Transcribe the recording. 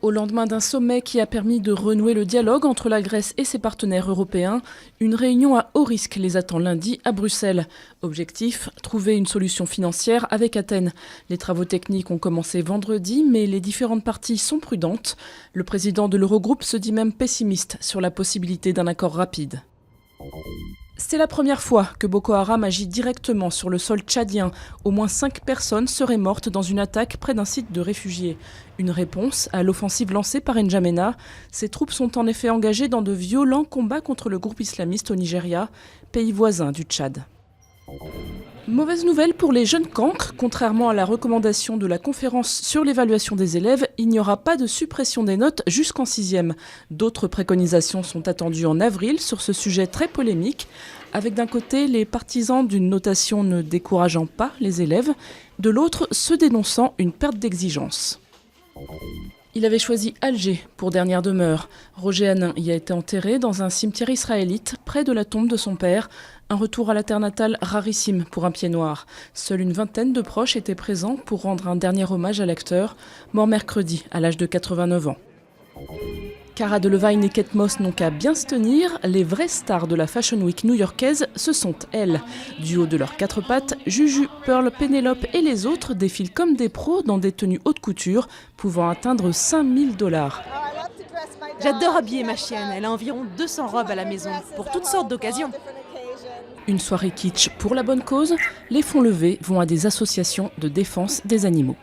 Au lendemain d'un sommet qui a permis de renouer le dialogue entre la Grèce et ses partenaires européens, une réunion à haut risque les attend lundi à Bruxelles. Objectif, trouver une solution financière avec Athènes. Les travaux techniques ont commencé vendredi, mais les différentes parties sont prudentes. Le président de l'Eurogroupe se dit même pessimiste sur la possibilité d'un accord rapide. C'est la première fois que Boko Haram agit directement sur le sol tchadien. Au moins 5 personnes seraient mortes dans une attaque près d'un site de réfugiés. Une réponse à l'offensive lancée par N'Djamena. Ces troupes sont en effet engagées dans de violents combats contre le groupe islamiste au Nigeria, pays voisin du Tchad. Mauvaise nouvelle pour les jeunes cancres. Contrairement à la recommandation de la conférence sur l'évaluation des élèves, il n'y aura pas de suppression des notes jusqu'en 6e. D'autres préconisations sont attendues en avril sur ce sujet très polémique, avec d'un côté les partisans d'une notation ne décourageant pas les élèves, de l'autre ceux dénonçant une perte d'exigence. Il avait choisi Alger pour dernière demeure. Roger Hanin y a été enterré dans un cimetière israélite près de la tombe de son père. Un retour à la terre natale rarissime pour un pied noir. Seule une vingtaine de proches étaient présents pour rendre un dernier hommage à l'acteur, mort mercredi à l'âge de 89 ans. Cara Delevingne et Kate Moss n'ont qu'à bien se tenir. Les vraies stars de la Fashion Week new-yorkaise, ce sont elles. Du haut de leurs 4 pattes, Juju, Pearl, Pénélope et les autres défilent comme des pros dans des tenues haute couture, pouvant atteindre 5 000 $. J'adore habiller ma chienne, elle a environ 200 robes à la maison, pour toutes sortes d'occasions. Une soirée kitsch pour la bonne cause, les fonds levés vont à des associations de défense des animaux.